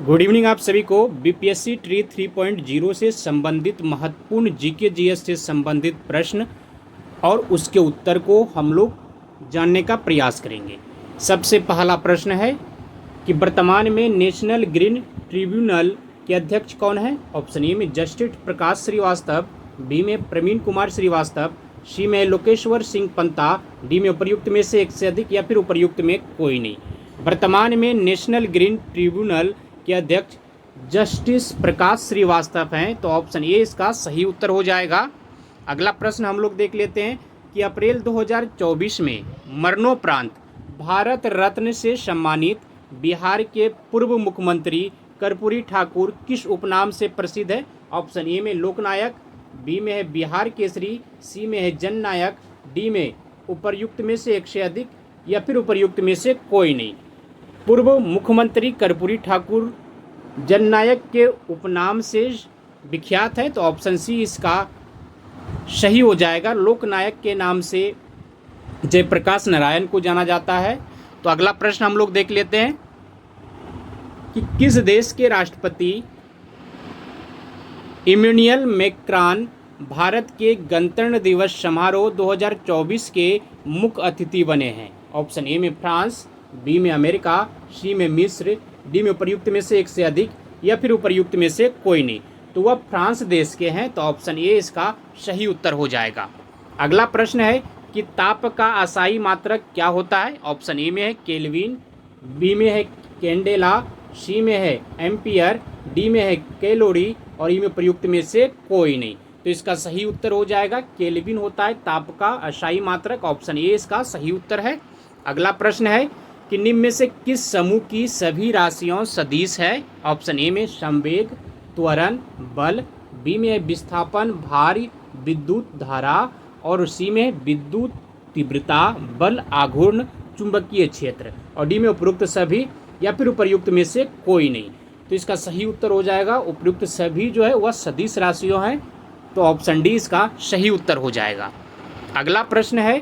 Good evening आप सभी को। बीपीएससी ट्री 3.0 से संबंधित महत्वपूर्ण जीके जीएस से संबंधित प्रश्न और उसके उत्तर को हम लोग जानने का प्रयास करेंगे। सबसे पहला प्रश्न है कि वर्तमान में नेशनल ग्रीन ट्रिब्यूनल के अध्यक्ष कौन है। ऑप्शन ए में जस्टिस प्रकाश श्रीवास्तव, बी में प्रवीण कुमार श्रीवास्तव, सी में लोकेश्वर सिंह पंता, डी में उपर्युक्त में से एक से अधिक या फिर उपर्युक्त में कोई नहीं। वर्तमान में नेशनल ग्रीन ट्रिब्यूनल के अध्यक्ष जस्टिस प्रकाश श्रीवास्तव हैं, तो ऑप्शन ए इसका सही उत्तर हो जाएगा। अगला प्रश्न हम लोग देख लेते हैं कि अप्रैल 2024 में मरणोपरांत भारत रत्न से सम्मानित बिहार के पूर्व मुख्यमंत्री कर्पूरी ठाकुर किस उपनाम से प्रसिद्ध है। ऑप्शन ए में लोकनायक, बी में है बिहार केसरी, सी में है जननायक, डी में उपर्युक्त में से एक से अधिक या फिर उपर्युक्त में से कोई नहीं। पूर्व मुख्यमंत्री कर्पूरी ठाकुर जननायक के उपनाम से विख्यात है, तो ऑप्शन सी इसका सही हो जाएगा। लोकनायक के नाम से जयप्रकाश नारायण को जाना जाता है। तो अगला प्रश्न हम लोग देख लेते हैं कि किस देश के राष्ट्रपति इमैनुअल मैक्रॉन भारत के गणतंत्र दिवस समारोह 2024 के मुख्य अतिथि बने हैं। ऑप्शन ए में फ्रांस, बी में अमेरिका, सी में मिस्र, डी में उपर्युक्त में से एक से अधिक या फिर उपर्युक्त में से कोई नहीं। तो वह फ्रांस देश के हैं, तो ऑप्शन ए इसका सही उत्तर हो जाएगा। अगला प्रश्न है कि ताप का असाई मात्रक क्या होता है। ऑप्शन ए में है केल्विन, बी में है कैंडेला, सी में है एम्पियर, डी में है कैलोरी और ई में प्रयुक्त में से कोई नहीं। तो इसका सही उत्तर हो जाएगा केल्विन होता है ताप का असाई मात्रक। ऑप्शन ए इसका सही उत्तर है। अगला प्रश्न है कि निम्न में से किस समूह की सभी राशियों सदिश है। ऑप्शन ए में संवेग, त्वरण, बल, बी में विस्थापन, भार, विद्युत धारा और सी में विद्युत तीव्रता, बल, आघूर्ण, चुंबकीय क्षेत्र और डी में उपयुक्त सभी या फिर उपर्युक्त में से कोई नहीं। तो इसका सही उत्तर हो जाएगा उपयुक्त सभी जो है वह सदिश राशियों हैं, तो ऑप्शन डी इसका सही उत्तर हो जाएगा। अगला प्रश्न है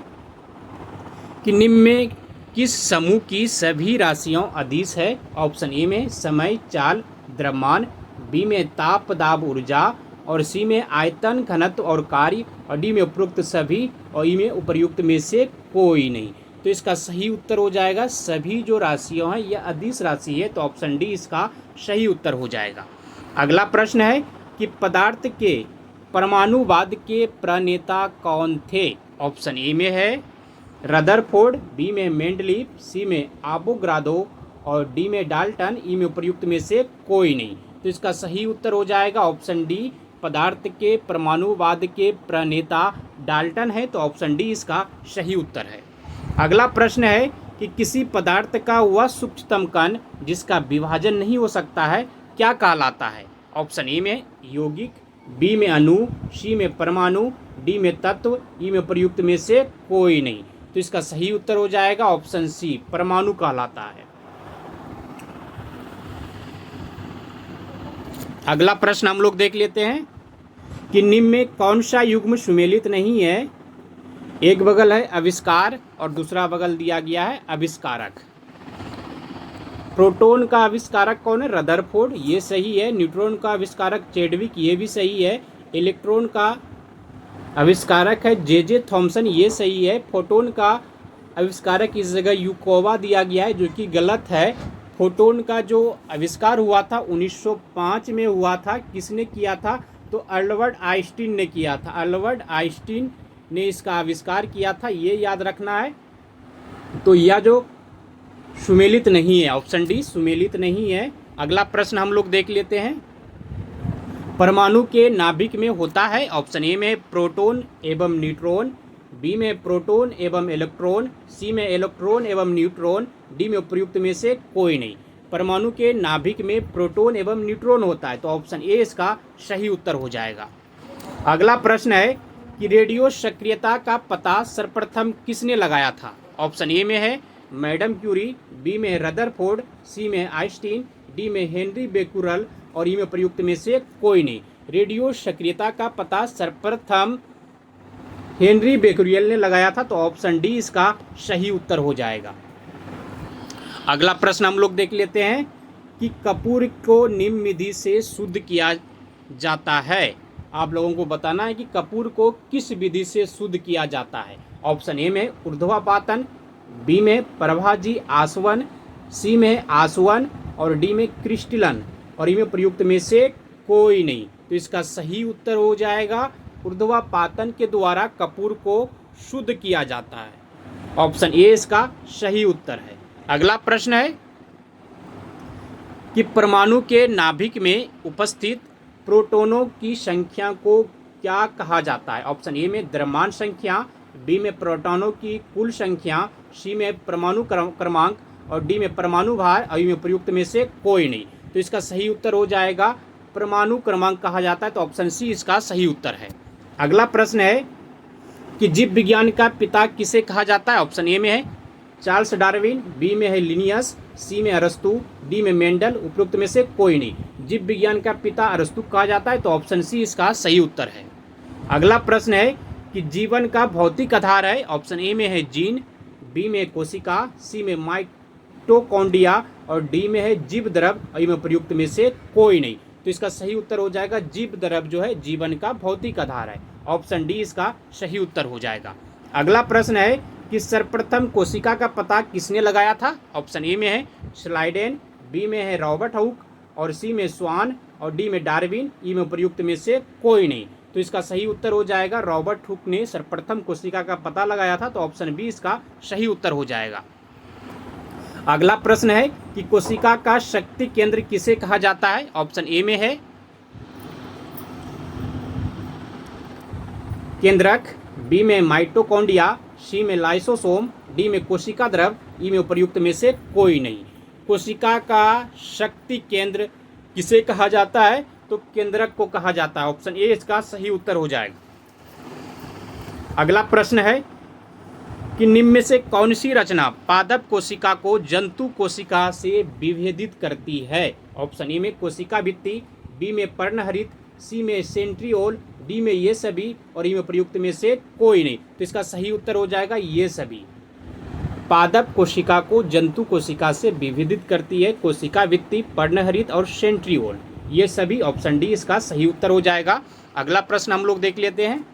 कि निम्न में किस समूह की सभी राशियों अदिश है। ऑप्शन ए में समय, चाल, द्रव्यमान, बी में ताप, दाब, ऊर्जा और सी में आयतन, घनत्व और कार्य और डी में उपयुक्त सभी और ई में उपर्युक्त में से कोई नहीं। तो इसका सही उत्तर हो जाएगा सभी जो राशियों हैं यह अदिश राशि है, तो ऑप्शन डी इसका सही उत्तर हो जाएगा। अगला प्रश्न है कि पदार्थ के परमाणुवाद के प्रणेता कौन थे। ऑप्शन ए में है रदरफोर्ड, बी में मेंडलीव, सी में आबोग्रादो और डी में डाल्टन, ई में उपर्युक्त में से कोई नहीं। तो इसका सही उत्तर हो जाएगा ऑप्शन डी पदार्थ के परमाणुवाद के प्रणेता डाल्टन है, तो ऑप्शन डी इसका सही उत्तर है। अगला प्रश्न है कि किसी पदार्थ का वह सूक्ष्मतम कण जिसका विभाजन नहीं हो सकता है क्या कहलाता है। ऑप्शन ए में यौगिक, बी में अणु, सी में परमाणु, डी में तत्व, ई में प्रयुक्त में से कोई नहीं। तो इसका सही उत्तर हो जाएगा ऑप्शन सी परमाणु कहलाता है। अगला प्रश्न हम लोग देख लेते हैं कि निम्न में कौन सा युग्म सुमेलित नहीं है। एक बगल है आविष्कार और दूसरा बगल दिया गया है आविष्कारक। प्रोटॉन का आविष्कारक कौन है, रदरफोर्ड, ये सही है। न्यूट्रॉन का आविष्कारक चैडविक, ये भी सही है। इलेक्ट्रॉन का आविष्कारक है जे थॉमसन, ये सही है। फोटोन का आविष्कारक इस जगह यूकोवा दिया गया है जो कि गलत है। फोटोन का जो आविष्कार हुआ था 1905 में हुआ था, किसने किया था, तो अल्बर्ट आइंस्टीन ने किया था। अल्बर्ट आइंस्टीन ने इसका आविष्कार किया था, ये याद रखना है। तो यह जो सुमेलित नहीं है, ऑप्शन डी सुमेलित नहीं है। अगला प्रश्न हम लोग देख लेते हैं परमाणु के नाभिक में होता है। ऑप्शन ए में प्रोटॉन एवं न्यूट्रॉन, बी में प्रोटॉन एवं इलेक्ट्रॉन, सी में इलेक्ट्रॉन एवं न्यूट्रॉन, डी में उपर्युक्त में से कोई नहीं। परमाणु के नाभिक में प्रोटॉन एवं न्यूट्रॉन होता है, तो ऑप्शन ए इसका सही उत्तर हो जाएगा। अगला प्रश्न है कि रेडियो सक्रियता का पता सर्वप्रथम किसने लगाया था। ऑप्शन ए में है मैडम क्यूरी, बी में रदरफोर्ड, सी में आइंस्टीन, डी में हेनरी बेकुरल और ई में प्रयुक्त में से कोई नहीं। रेडियो सक्रियता का पता सर्वप्रथम हेनरी बेकुरियल ने लगाया था, तो ऑप्शन डी इसका सही उत्तर हो जाएगा। अगला प्रश्न हम लोग देख लेते हैं कि कपूर को निम्न विधि से शुद्ध किया जाता है। आप लोगों को बताना है कि कपूर को किस विधि से शुद्ध किया जाता है। ऑप्शन ए में ऊर्ध्वापातन, बी में प्रभाजी आसवन, सी में आसवन और डी में क्रिस्टलन और इनमें प्रयुक्त में से कोई नहीं। तो इसका सही उत्तर हो जाएगा ऊर्ध्वापातन के द्वारा कपूर को शुद्ध किया जाता है। ऑप्शन ए इसका सही उत्तर है। अगला प्रश्न है कि परमाणु के नाभिक में उपस्थित प्रोटॉनों की संख्या को क्या कहा जाता है। ऑप्शन ए में द्रव्यमान संख्या, बी में प्रोटॉनों की कुल संख्या, सी में परमाणु क्रमांक और डी में परमाणु भार और में प्रयुक्त में से कोई नहीं। तो इसका सही उत्तर हो जाएगा परमाणु क्रमांक कहा जाता है। तो ऑप्शन सी इसका सही उत्तर है। अगला प्रश्न है कि जीव विज्ञान का पिता किसे कहा जाता है। ऑप्शन ए में है चार्ल्स डार्विन, बी में है लिनियस, सी में अरस्तु, डी में मेंडल, उपरोक्त में से कोई नहीं। जीव विज्ञान का पिता अरस्तु कहा जाता है। तो ऑप्शन सी इसका सही उत्तर है। अगला प्रश्न है कि जीवन का भौतिक आधार है। ऑप्शन ए में है जीन, बी में कोशिका, सी में माइटोकॉन्ड्रिया और डी में है जीव द्रव और में प्रयुक्त में से कोई नहीं। तो इसका सही उत्तर हो जाएगा जीव द्रव जो है जीवन का भौतिक आधार है। ऑप्शन डी इसका सही उत्तर हो जाएगा। अगला प्रश्न है कि सर्वप्रथम कोशिका का पता किसने लगाया था। ऑप्शन ए में है स्लाइडेन, बी में है रॉबर्ट हुक और सी में स्वान और डी में डार्विन, ई में प्रयुक्त में से कोई नहीं। तो इसका सही उत्तर हो जाएगा रॉबर्ट हुक ने सर्वप्रथम कोशिका का पता लगाया था। तो ऑप्शन बी इसका सही उत्तर हो जाएगा। अगला प्रश्न है कि कोशिका का शक्ति केंद्र किसे कहा जाता है। ऑप्शन ए में है केंद्रक, बी में माइटोकॉन्ड्रिया, सी में लाइसोसोम, डी में कोशिका द्रव, ई में प्रयुक्त में से कोई नहीं। कोशिका का शक्ति केंद्र किसे कहा जाता है। तो केंद्रक को कहा जाता है। ऑप्शन ए इसका सही उत्तर हो जाएगा। अगला प्रश्न है कि निम्न में से कौन सी रचना पादप कोशिका को जंतु कोशिका से विभेदित करती है। ऑप्शन ए में कोशिका भित्ति, बी में पर्णहरित, सी में सेंट्रियोल, डी में ये सभी और ई में प्रयुक्त में से कोई नहीं। तो इसका सही उत्तर हो जाएगा ये सभी। पादप कोशिका को जंतु कोशिका से विभेदित करती है कोशिका भित्ति, पर्णहरित और सेंट्रियोल, ये सभी। ऑप्शन डी इसका सही उत्तर हो जाएगा। अगला प्रश्न हम लोग देख लेते हैं।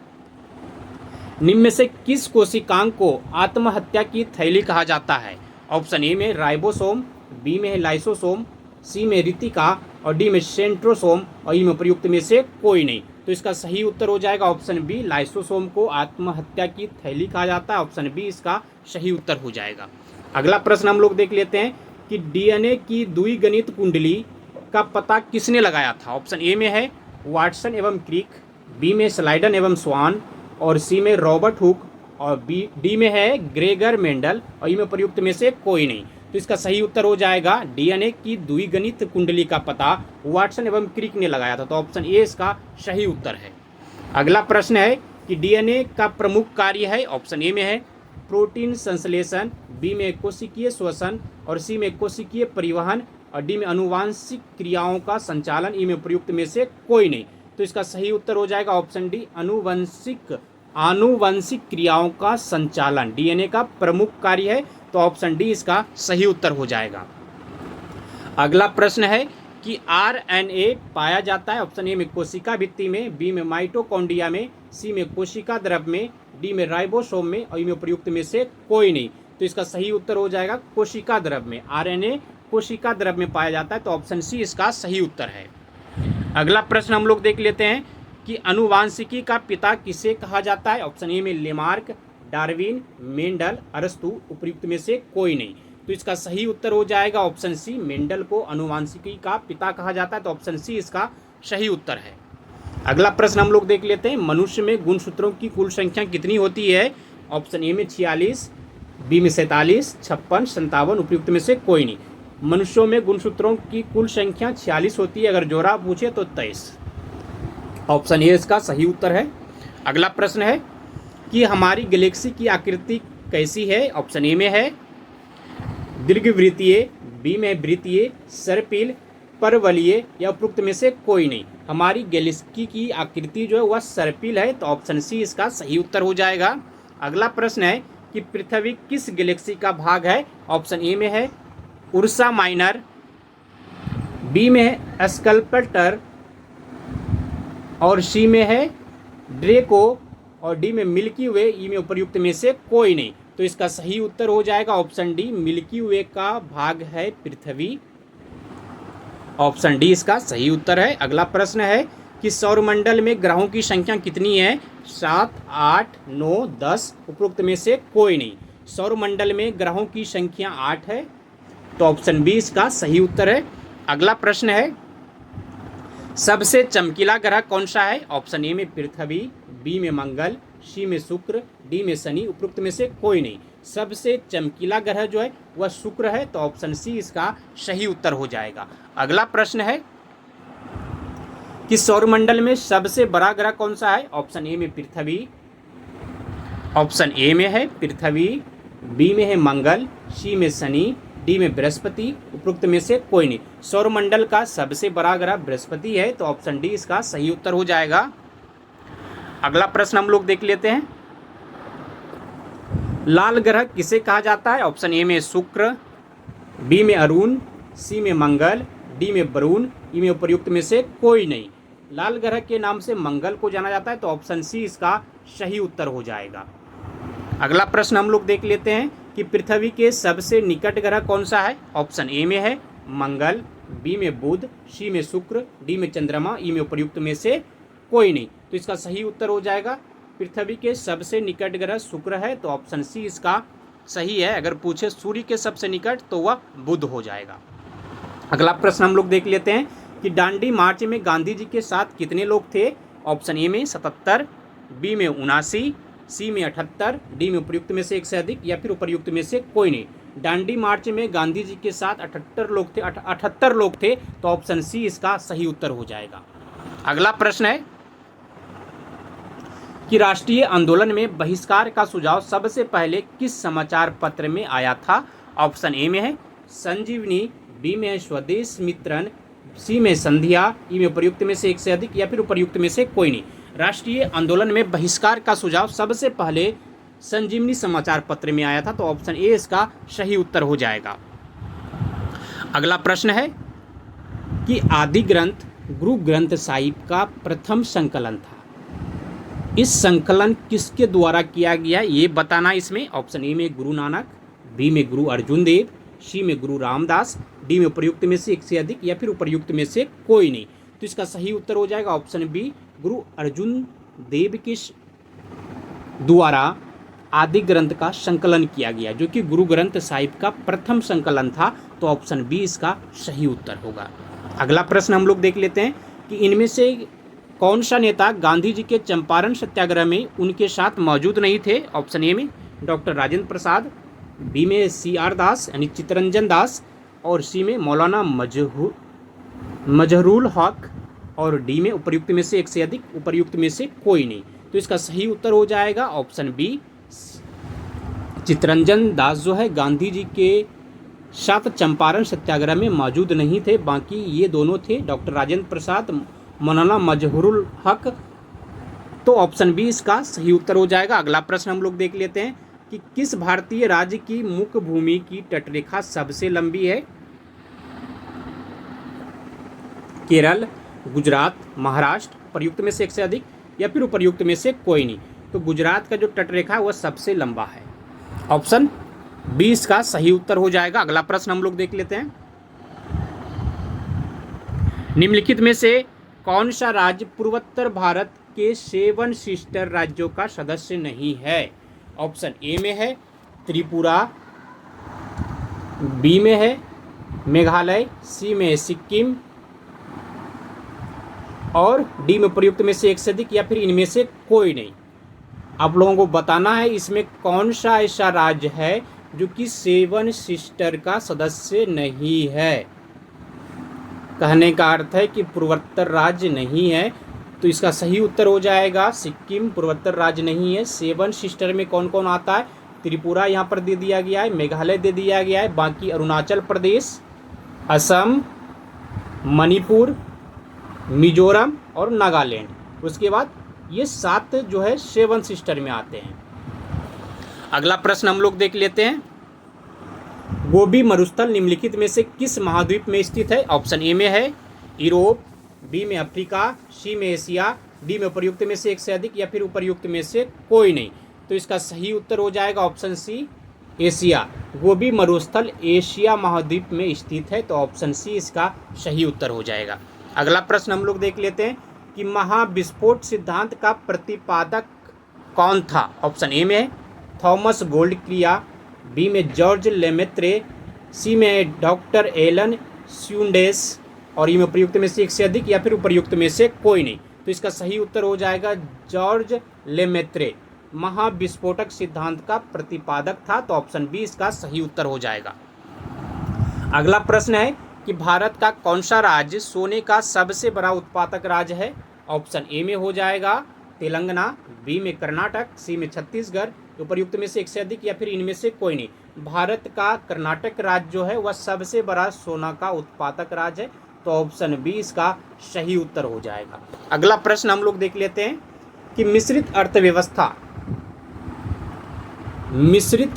निम्न में से किस कोशिकांग को आत्महत्या की थैली कहा जाता है। ऑप्शन ए में राइबोसोम, बी में है लाइसोसोम, सी में रितिका और डी में सेंट्रोसोम और ई में प्रयुक्त में से कोई नहीं। तो इसका सही उत्तर हो जाएगा ऑप्शन बी, लाइसोसोम को आत्महत्या की थैली कहा जाता है। ऑप्शन बी इसका सही उत्तर हो जाएगा। अगला प्रश्न हम लोग देख लेते हैं कि डीएनए की द्विगणित कुंडली का पता किसने लगाया था। ऑप्शन ए में है वाटसन एवं क्रिक, बी में स्लाइडन एवं स्वान और सी में रॉबर्ट हुक और डी में है ग्रेगर मेंडल और ई में प्रयुक्त में से कोई नहीं। तो इसका सही उत्तर हो जाएगा डीएनए की द्विगणित कुंडली का पता वाटसन एवं क्रिक ने लगाया था। तो ऑप्शन ए इसका सही उत्तर है। अगला प्रश्न है कि डीएनए का प्रमुख कार्य है। ऑप्शन ए में है प्रोटीन संश्लेषण, बी में कोशिकीय श्वसन और सी में कोशिकीय परिवहन और डी में आनुवांशिक क्रियाओं का संचालन, ई में प्रयुक्त में से कोई नहीं। तो इसका सही उत्तर हो जाएगा ऑप्शन डी, आनुवंशिक क्रियाओं का संचालन डीएनए का प्रमुख कार्य है। तो ऑप्शन डी इसका सही उत्तर हो जाएगा। अगला प्रश्न है कि आरएनए पाया जाता है। ऑप्शन ए में कोशिका भित्ति में, बी में माइटोकॉन्ड्रिया में, सी में कोशिका द्रव में, डी में राइबोसोम में और ई में प्रयुक्त में से कोई नहीं। तो इसका सही उत्तर हो जाएगा कोशिका द्रव में। आरएनए कोशिका द्रव में पाया जाता है। तो ऑप्शन सी इसका सही उत्तर है। अगला प्रश्न हम लोग देख लेते हैं कि अनुवांशिकी का पिता किसे कहा जाता है। ऑप्शन ए में लेमार्क, डार्विन, मेंडल, अरस्तु, उपयुक्त में से कोई नहीं। तो इसका सही उत्तर हो जाएगा ऑप्शन सी, मेंडल को अनुवांशिकी का पिता कहा जाता है। तो ऑप्शन सी इसका सही उत्तर है। अगला प्रश्न हम लोग देख लेते हैं, मनुष्य में गुणसूत्रों की कुल संख्या कितनी होती है। ऑप्शन ए में 46, बी में 47, 56, 57, उपयुक्त में से कोई नहीं। मनुष्यों में गुणसूत्रों की कुल संख्या 46 होती है। अगर जोड़ा पूछे तो 23। ऑप्शन ए इसका सही उत्तर है। अगला प्रश्न है कि हमारी गैलेक्सी की आकृति कैसी है। ऑप्शन ए में है दीर्घवृत्तीय, बी में वृत्तीय, सर्पिल, परवलयीय या उपयुक्त में से कोई नहीं। हमारी गैलेक्सी की आकृति जो है वह सर्पिल है। तो ऑप्शन सी इसका सही उत्तर हो जाएगा। अगला प्रश्न है कि पृथ्वी किस गैलेक्सी का भाग है। ऑप्शन ए में है उर्सा माइनर, बी में है स्कल्पटर और सी में है ड्रेको और डी में मिल्की वे, ई में उपर्युक्त में से कोई नहीं। तो इसका सही उत्तर हो जाएगा ऑप्शन डी, मिल्की वे का भाग है पृथ्वी। ऑप्शन डी इसका सही उत्तर है। अगला प्रश्न है कि सौरमंडल में ग्रहों की संख्या कितनी है? 7, 8, 9, 10, उपरोक्त में से कोई नहीं। सौरमंडल में ग्रहों की संख्या 8 है, तो ऑप्शन बी इसका सही उत्तर है। अगला प्रश्न है सबसे चमकीला ग्रह कौन सा है? ऑप्शन ए में पृथ्वी, बी में मंगल, सी में शुक्र, डी में शनि, उपरोक्त में से कोई नहीं। सबसे चमकीला ग्रह जो है वह शुक्र है, तो ऑप्शन सी इसका सही उत्तर हो जाएगा। अगला प्रश्न है कि सौरमंडल में सबसे बड़ा ग्रह कौन सा है? ऑप्शन ए में पृथ्वी, ऑप्शन ए में है पृथ्वी, बी में है मंगल, सी में शनि, डी में बृहस्पति, उपरोक्त में से कोई नहीं। सौरमंडल का सबसे बड़ा ग्रह बृहस्पति है, तो ऑप्शन डी इसका सही उत्तर हो जाएगा। अगला प्रश्न हम लोग देख लेते हैं, लाल ग्रह किसे कहा जाता है? ऑप्शन ए में शुक्र, बी में अरुण, सी में मंगल, डी में वरुण, ई में उपर्युक्त में से कोई नहीं। लाल ग्रह के नाम से मंगल को जाना जाता है, तो ऑप्शन सी इसका सही उत्तर हो जाएगा। अगला प्रश्न हम लोग देख लेते हैं कि पृथ्वी के सबसे निकट ग्रह कौन सा है? ऑप्शन ए में है मंगल, बी में बुध, सी में शुक्र, डी में चंद्रमा, ई में उपर्युक्त में से कोई नहीं। तो इसका सही उत्तर हो जाएगा पृथ्वी के सबसे निकट ग्रह शुक्र है, तो ऑप्शन सी इसका सही है। अगर पूछे सूर्य के सबसे निकट तो वह बुध हो जाएगा। अगला प्रश्न हम लोग देख लेते हैं कि दांडी मार्च में गांधी जी के साथ कितने लोग थे? ऑप्शन ए में 77, बी में 79, सी में 78, डी में उपर्युक्त में से एक से अधिक या फिर उपर्युक्त में से कोई नहीं। दांडी मार्च में गांधी जी के साथ 78 लोग थे, तो ऑप्शन सी इसका सही उत्तर हो जाएगा। अगला प्रश्न है कि राष्ट्रीय आंदोलन में बहिष्कार का सुझाव सबसे पहले किस समाचार पत्र में आया था? ऑप्शन ए में है संजीवनी, बी में है स्वदेश मित्रन, सी में संध्या, ई में उपर्युक्त में से एक से अधिक या फिर उपर्युक्त में से कोई नहीं। राष्ट्रीय आंदोलन में बहिष्कार का सुझाव सबसे पहले संजीवनी समाचार पत्र में आया था, तो ऑप्शन ए इसका सही उत्तर हो जाएगा। अगला प्रश्न है कि आदि ग्रंथ गुरु ग्रंथ साहिब का प्रथम संकलन था। इस संकलन किसके द्वारा किया गया ये बताना इसमें। ऑप्शन ए में गुरु नानक, बी में गुरु अर्जुन देव, सी में गुरु रामदास, डी में उपर्युक्त में से एक से अधिक या फिर उपर्युक्त में से कोई नहीं। तो इसका सही उत्तर हो जाएगा ऑप्शन बी, गुरु अर्जुन देव के द्वारा आदि ग्रंथ का संकलन किया गया, जो कि गुरु ग्रंथ साहिब का प्रथम संकलन था, तो ऑप्शन बी इसका सही उत्तर होगा। अगला प्रश्न हम लोग देख लेते हैं कि इनमें से कौन सा नेता गांधी जी के चंपारण सत्याग्रह में उनके साथ मौजूद नहीं थे? ऑप्शन ए में डॉक्टर राजेंद्र प्रसाद, बी में CR दास यानी चित्तरंजन दास और सी में मौलाना मजहरुल हक और डी में उपर्युक्त में से एक से अधिक, उपर्युक्त में से कोई नहीं। तो इसका सही उत्तर हो जाएगा ऑप्शन बी, चित्तरंजन दास जो है गांधी जी के साथ चंपारण सत्याग्रह में मौजूद नहीं थे, बाकी ये दोनों थे डॉक्टर राजेंद्र प्रसाद, मौलाना मजहरुल हक। तो ऑप्शन बी इसका सही उत्तर हो जाएगा। अगला प्रश्न हम लोग देख लेते हैं कि किस भारतीय राज्य की मुख्य भूमि की तटरेखा सबसे लंबी है? केरल, गुजरात, महाराष्ट्र, उपर्युक्त में से एक से अधिक या फिर उपर्युक्त में से कोई नहीं। तो गुजरात का जो तटरेखा है वह सबसे लंबा है, ऑप्शन बी इसका सही उत्तर हो जाएगा। अगला प्रश्न हम लोग देख लेते हैं, निम्नलिखित में से कौन सा राज्य पूर्वोत्तर भारत के 7 सिस्टर राज्यों का सदस्य नहीं है? ऑप्शन ए में है त्रिपुरा, बी में है मेघालय, सी में है सिक्किम और डी में प्रयुक्त में से एक से अधिक या फिर इनमें से कोई नहीं। आप लोगों को बताना है इसमें कौन सा ऐसा राज्य है जो कि 7 सिस्टर का सदस्य नहीं है। कहने का अर्थ है कि पूर्वोत्तर राज्य नहीं है, तो इसका सही उत्तर हो जाएगा सिक्किम पूर्वोत्तर राज्य नहीं है। 7 सिस्टर में कौन कौन आता है? त्रिपुरा यहाँ पर दे दिया गया है, मेघालय दे दिया गया है, बाकी अरुणाचल प्रदेश, असम, मणिपुर, मिजोरम और नागालैंड। उसके बाद ये 7 जो है 7 सिस्टर में आते हैं। अगला प्रश्न हम लोग देख लेते हैं गोबी मरुस्थल निम्नलिखित में से किस महाद्वीप में स्थित है? ऑप्शन ए में है यूरोप, बी में अफ्रीका, सी में एशिया, डी में उपर्युक्त में से एक से अधिक या फिर उपर्युक्त में से कोई नहीं। तो इसका सही उत्तर हो जाएगा ऑप्शन सी एशिया। गोबी मरुस्थल एशिया महाद्वीप में स्थित है, तो ऑप्शन सी इसका सही उत्तर हो जाएगा। अगला प्रश्न हम लोग देख लेते हैं कि महाविस्फोट सिद्धांत का प्रतिपादक कौन था? ऑप्शन ए में है थॉमस गोल्डक्लिया, बी में जॉर्ज लेमेत्रे, सी में डॉक्टर एलन स्यूंडेस और ई में उपर्युक्त में से एक से अधिक या फिर उपर्युक्त में से कोई नहीं। तो इसका सही उत्तर हो जाएगा जॉर्ज लेमेत्रे महाविस्फोटक सिद्धांत का प्रतिपादक था, तो ऑप्शन बी इसका सही उत्तर हो जाएगा। अगला प्रश्न है कि भारत का कौन सा राज्य सोने का सबसे बड़ा उत्पादक राज्य है? ऑप्शन ए में हो जाएगा तेलंगाना, बी में कर्नाटक, सी में छत्तीसगढ़, उपर्युक्त में से एक से अधिक या फिर इनमें से कोई नहीं। भारत का कर्नाटक राज्य जो है वह सबसे बड़ा सोना का उत्पादक राज्य है, तो ऑप्शन बी इसका सही उत्तर हो जाएगा। अगला प्रश्न हम लोग देख लेते हैं कि मिश्रित अर्थव्यवस्था मिश्रित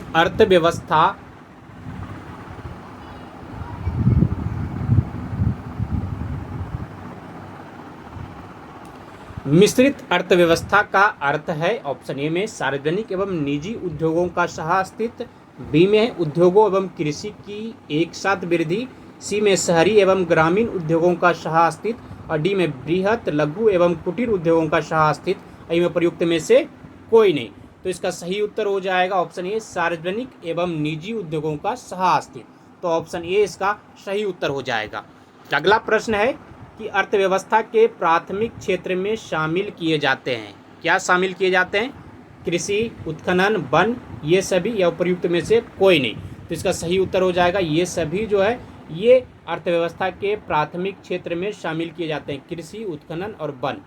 अर्थव्यवस्था का अर्थ है ऑप्शन ए में सार्वजनिक एवं निजी उद्योगों का सह अस्तित्व, बी में है उद्योगों एवं कृषि की एक साथ वृद्धि, सी में शहरी एवं ग्रामीण उद्योगों का सह अस्तित्व और डी में बृहत लघु एवं कुटीर उद्योगों का सह अस्तित्व। में प्रयुक्त में से कोई नहीं। तो इसका सही उत्तर हो जाएगा ऑप्शन ए सार्वजनिक एवं निजी उद्योगों का सह अस्तित्व। तो ऑप्शन ए इसका सही उत्तर हो जाएगा। अगला प्रश्न है कि अर्थव्यवस्था के प्राथमिक क्षेत्र में शामिल किए जाते हैं। क्या शामिल किए जाते हैं? कृषि, उत्खनन, वन, ये सभी या उपर्युक्त में से कोई नहीं। तो इसका सही उत्तर हो जाएगा ये सभी जो है ये अर्थव्यवस्था के प्राथमिक क्षेत्र में शामिल किए जाते हैं, कृषि, उत्खनन और वन।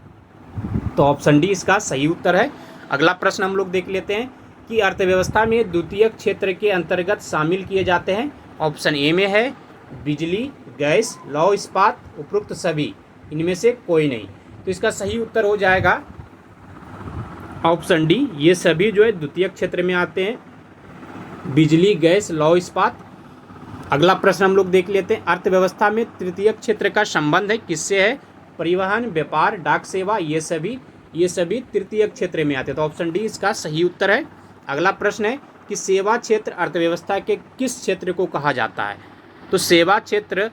तो ऑप्शन डी इसका सही उत्तर है। अगला प्रश्न हम लोग देख लेते हैं कि अर्थव्यवस्था में द्वितीयक क्षेत्र के अंतर्गत शामिल किए जाते हैं। ऑप्शन ए में है बिजली, गैस, लौह इस्पात, उपरोक्त सभी, इनमें से कोई नहीं। तो इसका सही उत्तर हो जाएगा ऑप्शन डी, ये सभी जो है द्वितीयक क्षेत्र में आते हैं, बिजली, गैस, लौह इस्पात। अगला प्रश्न हम लोग देख लेते हैं अर्थव्यवस्था में तृतीयक क्षेत्र का संबंध है किससे है? परिवहन, व्यापार, डाक सेवा, ये सभी तृतीयक क्षेत्र में आते हैं। तो ऑप्शन डी इसका सही उत्तर है। अगला प्रश्न है कि सेवा क्षेत्र अर्थव्यवस्था के किस क्षेत्र को कहा जाता है? तो सेवा क्षेत्र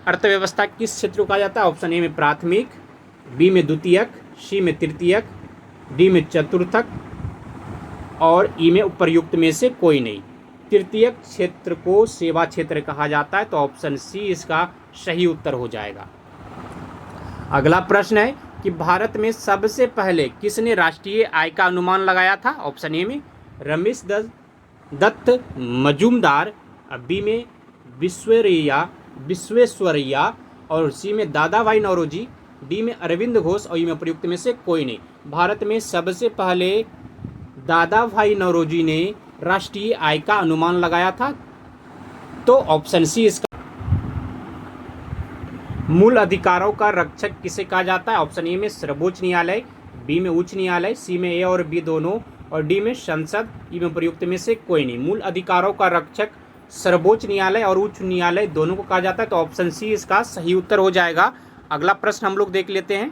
अर्थव्यवस्था किस क्षेत्र को कहा जाता है? ऑप्शन ए में प्राथमिक, बी में द्वितीयक, सी में तृतीयक, डी में चतुर्थक और ई में उपर्युक्त में से कोई नहीं। तृतीयक क्षेत्र को सेवा क्षेत्र कहा जाता है, तो ऑप्शन सी इसका सही उत्तर हो जाएगा। अगला प्रश्न है कि भारत में सबसे पहले किसने राष्ट्रीय आय का अनुमान लगाया था? ऑप्शन ए में रमेश दत्त मजूमदार, बी में विश्वेश्वरैया और सी में दादाभाई नौरोजी, डी में अरविंद घोष और ई में प्रयुक्त में से कोई नहीं। भारत में सबसे पहले दादाभाई नौरोजी ने राष्ट्रीय आय का अनुमान लगाया था, तो ऑप्शन सी इसका। मूल अधिकारों का रक्षक किसे कहा जाता है? ऑप्शन ए में सर्वोच्च न्यायालय, बी में उच्च न्यायालय, सी में ए और बी दोनों और डी में संसद, ई में प्रयुक्त में से कोई नहीं। मूल अधिकारों का रक्षक सर्वोच्च न्यायालय और उच्च न्यायालय दोनों को कहा जाता है, तो ऑप्शन सी इसका सही उत्तर हो जाएगा। अगला प्रश्न हम लोग देख लेते हैं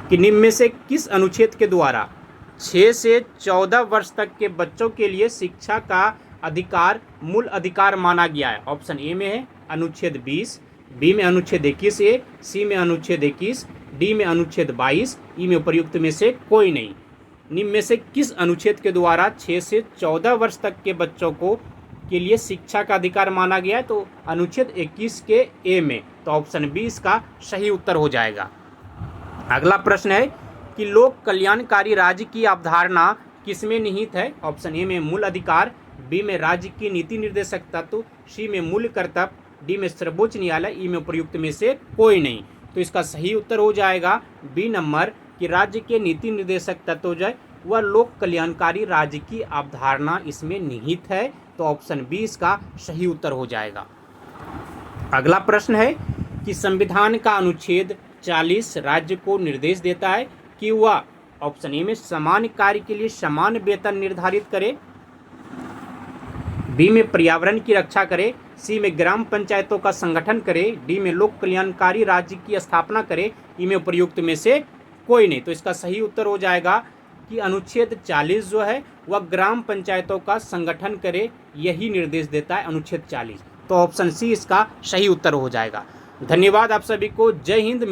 कि निम्न में से किस अनुच्छेद के द्वारा 6 से 14 वर्ष तक के बच्चों के लिए शिक्षा का अधिकार मूल अधिकार माना गया है? ऑप्शन ए में है अनुच्छेद 20, बी में अनुच्छेद 21A, सी में अनुच्छेद 21, डी में अनुच्छेद 22, ई में उपर्युक्त में से कोई नहीं। निम्न में से किस अनुच्छेद के द्वारा 6 से 14 वर्ष तक के बच्चों को के लिए शिक्षा का अधिकार माना गया है? तो अनुच्छेद 21 के ए में, तो ऑप्शन बी इसका सही उत्तर हो जाएगा। अगला प्रश्न है कि लोक कल्याणकारी राज्य की अवधारणा किसमें निहित है? ऑप्शन ए में मूल अधिकार, बी में राज्य की नीति निर्देशक तत्व, सी में मूल कर्तव्य, डी में सर्वोच्च न्यायालय, ई में प्रयुक्त में से कोई नहीं। तो इसका सही उत्तर हो जाएगा बी नंबर कि राज्य के नीति निर्देशक तत्व जो है वह लोक कल्याणकारी राज्य की अवधारणा इसमें निहित है, तो ऑप्शन बी इसका सही उत्तर हो जाएगा। अगला प्रश्न है कि संविधान का अनुच्छेद 40 राज्य को निर्देश देता है कि वह ऑप्शन ए में समान कार्य के लिए समान वेतन निर्धारित करे, बी में पर्यावरण की रक्षा करे, सी में ग्राम पंचायतों का संगठन करे, डी में लोक कल्याणकारी राज्य की स्थापना करे, ई में उपयुक्त में से कोई नहीं। तो इसका सही उत्तर हो जाएगा कि अनुच्छेद 40 जो है वह ग्राम पंचायतों का संगठन करे, यही निर्देश देता है अनुच्छेद 40। तो ऑप्शन सी इसका सही उत्तर हो जाएगा। धन्यवाद आप सभी को। जय हिंद।